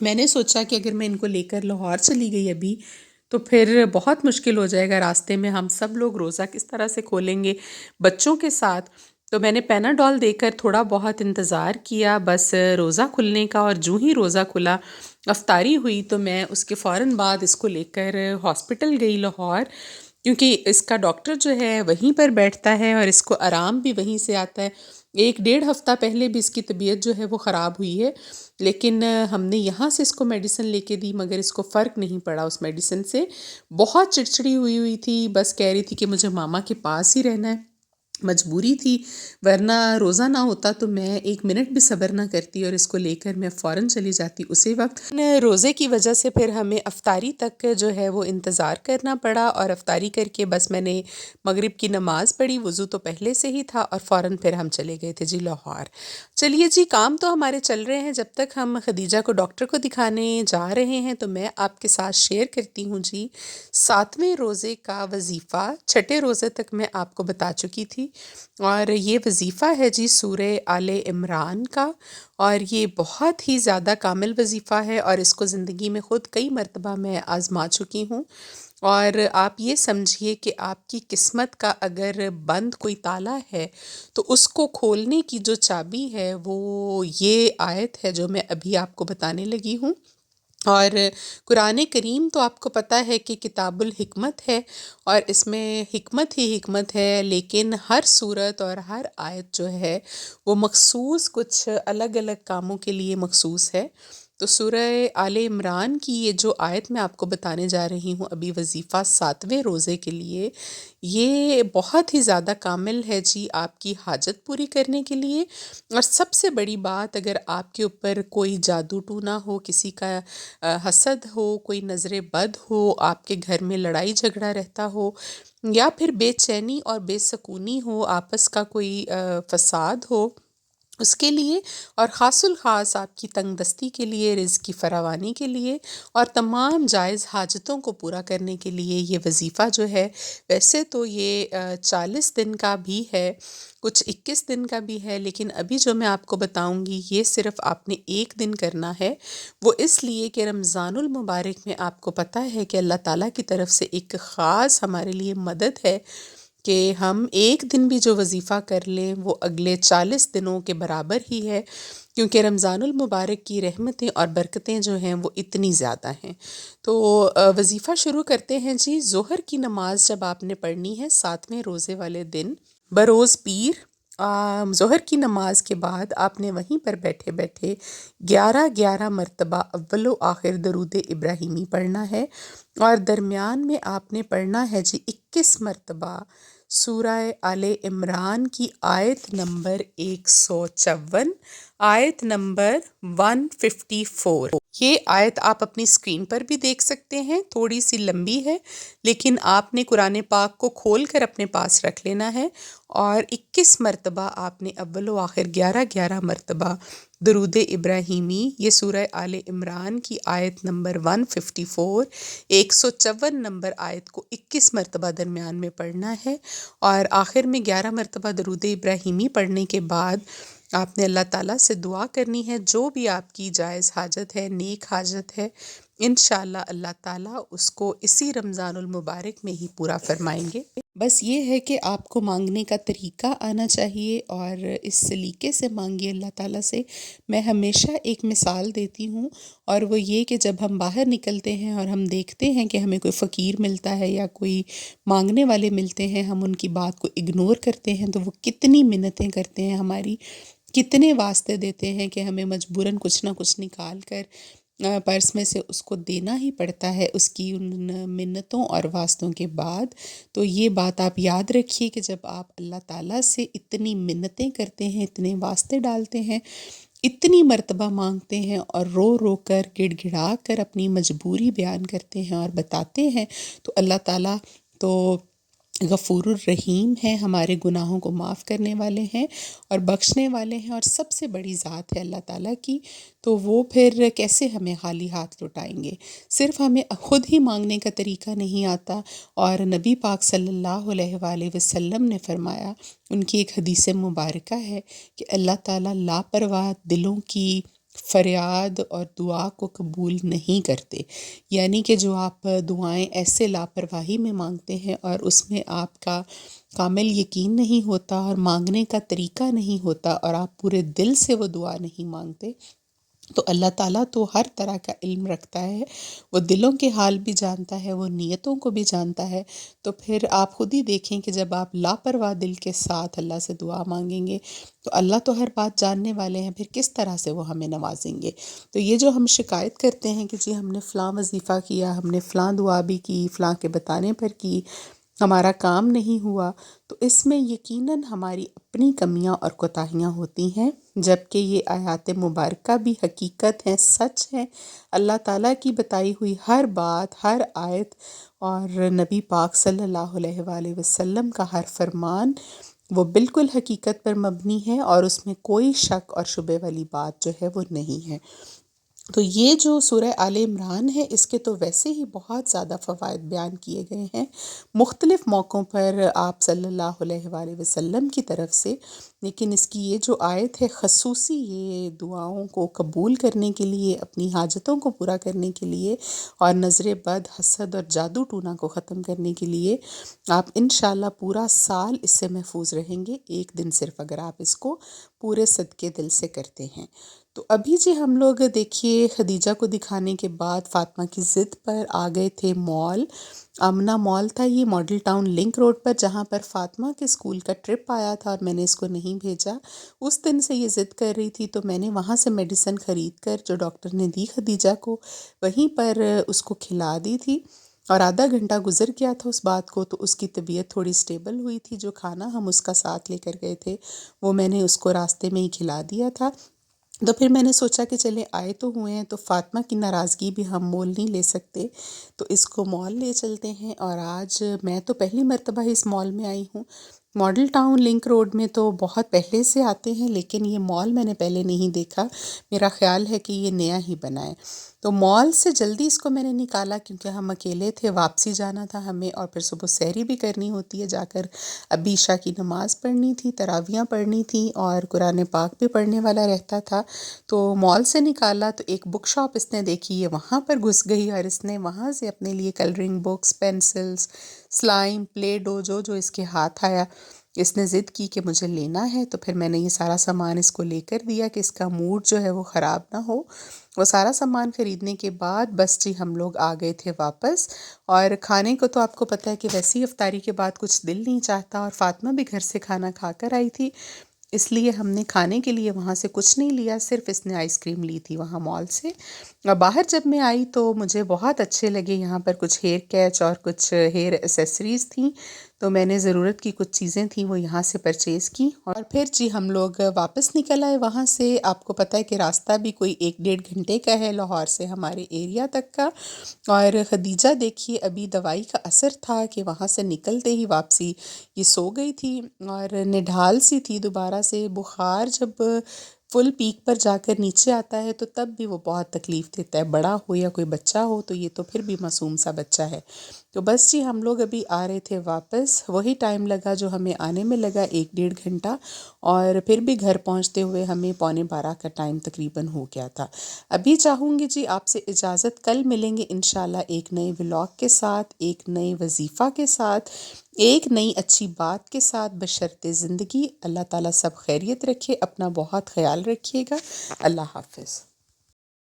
میں نے سوچا کہ اگر میں ان کو لے کر لاہور چلی گئی ابھی تو پھر بہت مشکل ہو جائے گا، راستے میں ہم سب لوگ روزہ کس طرح سے کھولیں گے بچوں کے ساتھ۔ تو میں نے پیناڈول دے کر تھوڑا بہت انتظار کیا، بس روزہ کھلنے کا، اور جو ہی روزہ کھلا افطاری ہوئی تو میں اس کے فوراً بعد اس کو لے کر ہاسپٹل گئی لاہور، کیونکہ اس کا ڈاکٹر جو ہے وہیں پر بیٹھتا ہے اور اس کو آرام بھی وہیں سے آتا ہے۔ 1 ڈیڑھ ہفتہ پہلے بھی اس کی طبیعت جو ہے وہ خراب ہوئی ہے، لیکن ہم نے یہاں سے اس کو میڈیسن لے کے دی مگر اس کو فرق نہیں پڑا اس میڈیسن سے۔ بہت چڑچڑی ہوئی تھی، بس کہہ رہی تھی کہ مجھے ماما کے پاس ہی رہنا ہے، مجبوری تھی، ورنہ روزہ نہ ہوتا تو میں 1 منٹ بھی صبر نہ کرتی اور اس کو لے کر میں فوراً چلی جاتی اسی وقت۔ روزے کی وجہ سے پھر ہمیں افطاری تک جو ہے وہ انتظار کرنا پڑا، اور افطاری کر کے بس میں نے مغرب کی نماز پڑھی، وضو تو پہلے سے ہی تھا، اور فوراً پھر ہم چلے گئے تھے جی لاہور۔ چلیے جی، کام تو ہمارے چل رہے ہیں، جب تک ہم خدیجہ کو ڈاکٹر کو دکھانے جا رہے ہیں تو میں آپ کے ساتھ شیئر کرتی ہوں جی 7ویں روزے کا وظیفہ۔ چھٹے روزے تک میں آپ کو بتا چکی تھی، اور یہ وظیفہ ہے جی سورہ آل عمران کا، اور یہ بہت ہی زیادہ کامل وظیفہ ہے، اور اس کو زندگی میں خود کئی مرتبہ میں آزما چکی ہوں۔ اور آپ یہ سمجھیے کہ آپ کی قسمت کا اگر بند کوئی تالا ہے تو اس کو کھولنے کی جو چابی ہے وہ یہ آیت ہے جو میں ابھی آپ کو بتانے لگی ہوں۔ اور قرآن کریم تو آپ کو پتہ ہے کہ کتاب الحکمت ہے، اور اس میں حکمت ہی حکمت ہے، لیکن ہر صورت اور ہر آیت جو ہے وہ مخصوص کچھ الگ الگ کاموں کے لیے مخصوص ہے۔ تو سورہ آل عمران کی یہ جو آیت میں آپ کو بتانے جا رہی ہوں ابھی، وظیفہ 7ویں روزے کے لیے، یہ بہت ہی زیادہ کامل ہے جی آپ کی حاجت پوری کرنے کے لیے۔ اور سب سے بڑی بات، اگر آپ کے اوپر کوئی جادو ٹونا ہو، کسی کا حسد ہو، کوئی نظر بد ہو، آپ کے گھر میں لڑائی جھگڑا رہتا ہو، یا پھر بے چینی اور بے سکونی ہو، آپس کا کوئی فساد ہو، اس کے لیے، اور خاص الخاص آپ کی تنگ دستی کے لیے، رزق کی فراوانی کے لیے، اور تمام جائز حاجتوں کو پورا کرنے کے لیے یہ وظیفہ جو ہے، ویسے تو یہ 40 دن کا بھی ہے، کچھ 21 دن کا بھی ہے، لیکن ابھی جو میں آپ کو بتاؤں گی یہ صرف آپ نے 1 دن کرنا ہے۔ وہ اس لیے کہ رمضان المبارک میں آپ کو پتہ ہے کہ اللہ تعالیٰ کی طرف سے ایک خاص ہمارے لیے مدد ہے کہ ہم 1 دن بھی جو وظیفہ کر لیں وہ اگلے 40 دنوں کے برابر ہی ہے، کیونکہ رمضان المبارک کی رحمتیں اور برکتیں جو ہیں وہ اتنی زیادہ ہیں۔ تو وظیفہ شروع کرتے ہیں جی۔ ظہر کی نماز جب آپ نے پڑھنی ہے 7ویں روزے والے دن بروز پیر، ظہر کی نماز کے بعد آپ نے وہیں پر بیٹھے بیٹھے 11 مرتبہ اول و آخر درود ابراہیمی پڑھنا ہے، اور درمیان میں آپ نے پڑھنا ہے جی 21 مرتبہ سورہ آل عمران کی آیت نمبر 154، آیت نمبر 154۔ یہ آیت آپ اپنی اسکرین پر بھی دیکھ سکتے ہیں، تھوڑی سی لمبی ہے، لیکن آپ نے قرآن پاک کو کھول کر اپنے پاس رکھ لینا ہے، اور 21 مرتبہ آپ نے اول و آخر 11 مرتبہ درود ابراہیمی، یہ سورہ آل عمران کی آیت نمبر 154، 154 آیت کو 21 مرتبہ درمیان میں پڑھنا ہے، اور آخر میں 11 مرتبہ درود ابراہیمی پڑھنے کے بعد آپ نے اللہ تعالیٰ سے دعا کرنی ہے، جو بھی آپ کی جائز حاجت ہے، نیک حاجت ہے، انشاءاللہ اللہ تعالیٰ اس کو اسی رمضان المبارک میں ہی پورا فرمائیں گے۔ بس یہ ہے کہ آپ کو مانگنے کا طریقہ آنا چاہیے، اور اس سلیقے سے مانگیے اللہ تعالیٰ سے۔ میں ہمیشہ ایک مثال دیتی ہوں، اور وہ یہ کہ جب ہم باہر نکلتے ہیں اور ہم دیکھتے ہیں کہ ہمیں کوئی فقیر ملتا ہے یا کوئی مانگنے والے ملتے ہیں، ہم ان کی بات کو اگنور کرتے ہیں تو وہ کتنی منتیں کرتے ہیں ہماری، کتنے واسطے دیتے ہیں کہ ہمیں مجبوراً کچھ نہ کچھ نکال کر پرس میں سے اس کو دینا ہی پڑتا ہے، اس کی ان منتوں اور واسطوں کے بعد۔ تو یہ بات آپ یاد رکھیے کہ جب آپ اللہ تعالیٰ سے اتنی منتیں کرتے ہیں، اتنے واسطے ڈالتے ہیں، اتنی مرتبہ مانگتے ہیں، اور رو رو کر گڑ گڑا کر اپنی مجبوری بیان کرتے ہیں اور بتاتے ہیں، تو اللہ تعالیٰ تو غفور الرحیم ہیں، ہمارے گناہوں کو معاف کرنے والے ہیں اور بخشنے والے ہیں، اور سب سے بڑی ذات ہے اللہ تعالیٰ کی۔ تو وہ پھر کیسے ہمیں خالی ہاتھ لوٹائیں گے؟ صرف ہمیں خود ہی مانگنے کا طریقہ نہیں آتا، اور نبی پاک صلی اللہ علیہ وآلہ وسلم نے فرمایا، ان کی ایک حدیث مبارکہ ہے کہ اللہ تعالیٰ لاپرواہ دلوں کی فریاد اور دعا کو قبول نہیں کرتے، یعنی کہ جو آپ دعائیں ایسے لاپرواہی میں مانگتے ہیں اور اس میں آپ کا کامل یقین نہیں ہوتا اور مانگنے کا طریقہ نہیں ہوتا اور آپ پورے دل سے وہ دعا نہیں مانگتے، تو اللہ تعالیٰ تو ہر طرح کا علم رکھتا ہے، وہ دلوں کے حال بھی جانتا ہے، وہ نیتوں کو بھی جانتا ہے۔ تو پھر آپ خود ہی دیکھیں کہ جب آپ لاپرواہ دل کے ساتھ اللہ سے دعا مانگیں گے تو اللہ تو ہر بات جاننے والے ہیں، پھر کس طرح سے وہ ہمیں نوازیں گے۔ تو یہ جو ہم شکایت کرتے ہیں کہ جی ہم نے فلاں وظیفہ کیا، ہم نے فلاں دعا بھی کی، فلاں کے بتانے پر کی، ہمارا کام نہیں ہوا، تو اس میں یقیناً ہماری اپنی کمیاں اور کوتاہیاں ہوتی ہیں، جبکہ یہ آیات مبارکہ بھی حقیقت ہیں، سچ ہیں۔ اللہ تعالیٰ کی بتائی ہوئی ہر بات، ہر آیت اور نبی پاک صلی اللہ علیہ وآلہ وسلم کا ہر فرمان وہ بالکل حقیقت پر مبنی ہے اور اس میں کوئی شک اور شبے والی بات جو ہے وہ نہیں ہے۔ تو یہ جو سورہ آل عمران ہے، اس کے تو ویسے ہی بہت زیادہ فوائد بیان کیے گئے ہیں مختلف موقعوں پر آپ صلی اللہ علیہ وآلہ وسلم کی طرف سے، لیکن اس کی یہ جو آیت ہے خصوصی یہ دعاؤں کو قبول کرنے کے لیے، اپنی حاجتوں کو پورا کرنے کے لیے اور نظر بد، حسد اور جادو ٹونا کو ختم کرنے کے لیے، آپ انشاءاللہ پورا سال اس سے محفوظ رہیں گے، ایک دن صرف اگر آپ اس کو پورے صدقے دل سے کرتے ہیں۔ تو ابھی جی ہم لوگ دیکھیے خدیجہ کو دکھانے کے بعد فاطمہ کی ضد پر آ گئے تھے مال، آمنہ مال تھا یہ ماڈل ٹاؤن لنک روڈ پر، جہاں پر فاطمہ کے اسکول کا ٹرپ آیا تھا اور میں نے اس کو نہیں بھیجا۔ اس دن سے یہ ضد کر رہی تھی، تو میں نے وہاں سے میڈیسن خرید کر جو ڈاکٹر نے دی خدیجہ کو، وہیں پر اس کو کھلا دی تھی، اور آدھا گھنٹہ گزر گیا تھا اس بات کو، تو اس کی طبیعت تھوڑی سٹیبل ہوئی تھی۔ جو کھانا ہم اس کا ساتھ لے کر گئے تھے وہ میں نے اس کو راستے میں ہی کھلا دیا تھا۔ تو پھر میں نے سوچا کہ چلے آئے تو ہوئے ہیں، تو فاطمہ کی ناراضگی بھی ہم مول نہیں لے سکتے، تو اس کو مال لے چلتے ہیں۔ اور آج میں تو پہلی مرتبہ اس مال میں آئی ہوں۔ ماڈل ٹاؤن لنک روڈ میں تو بہت پہلے سے آتے ہیں، لیکن یہ مال میں نے پہلے نہیں دیکھا، میرا خیال ہے کہ یہ نیا ہی بنا ہے۔ تو مال سے جلدی اس کو میں نے نکالا کیونکہ ہم اکیلے تھے، واپسی جانا تھا ہمیں، اور پھر صبح سحری بھی کرنی ہوتی ہے جا کر، ابھی عشاء کی نماز پڑھنی تھی، تراویحیں پڑھنی تھیں، اور قرآن پاک بھی پڑھنے والا رہتا تھا۔ تو مال سے نکالا تو ایک بک شاپ اس نے دیکھی، یہ وہاں پر گھس گئی اور اس نے وہاں سے اپنے لیے colouring books, pencils, slime, play do, جو اس کے ہاتھ آیا اس نے ضد کی کہ مجھے لینا ہے۔ تو پھر میں نے یہ سارا سامان اس کو لے کر دیا کہ اس کا موڈ جو ہے وہ خراب نہ ہو۔ وہ سارا سامان خریدنے کے بعد بس جی ہم لوگ آ گئے تھے واپس، اور کھانے کو تو آپ کو پتہ ہے کہ ویسے ہی افطاری کے بعد کچھ دل نہیں چاہتا، اور فاطمہ بھی گھر سے کھانا کھا کر آئی تھی، اس لیے ہم نے کھانے کے لیے وہاں سے کچھ نہیں لیا، صرف اس نے آئس کریم لی تھی وہاں مال سے۔ اور باہر جب میں آئی تو مجھے بہت اچھے لگے، یہاں پر کچھ ہیئر کیچ اور کچھ ہیئر ایسیسریز تھیں، تو میں نے ضرورت کی کچھ چیزیں تھیں وہ یہاں سے پرچیز کی، اور پھر جی ہم لوگ واپس نکل آئے وہاں سے۔ آپ کو پتہ ہے کہ راستہ بھی کوئی 1 ڈیڑھ گھنٹے کا ہے لاہور سے ہمارے ایریا تک کا، اور خدیجہ دیکھیے ابھی دوائی کا اثر تھا کہ وہاں سے نکلتے ہی واپسی یہ سو گئی تھی، اور نڈھال سی تھی دوبارہ سے، بخار جب فل پیک پر جا کر نیچے آتا ہے تو تب بھی وہ بہت تکلیف دیتا ہے، بڑا ہو یا کوئی بچہ ہو، تو یہ تو پھر بھی معصوم سا بچہ ہے۔ تو بس جی ہم لوگ ابھی آ رہے تھے واپس، وہی ٹائم لگا جو ہمیں آنے میں لگا، 1 ڈیڑھ گھنٹہ، اور پھر بھی گھر پہنچتے ہوئے ہمیں 11:45 کا ٹائم تقریباً ہو گیا تھا۔ ابھی چاہوں گی جی آپ سے اجازت، کل ملیں گے انشاءاللہ ایک نئے ولاگ کے ساتھ، ایک نئے وظیفہ کے ساتھ، ایک نئی اچھی بات کے ساتھ، بشرط زندگی۔ اللہ تعالیٰ سب خیریت رکھے، اپنا بہت خیال رکھیے گا۔ اللہ حافظ۔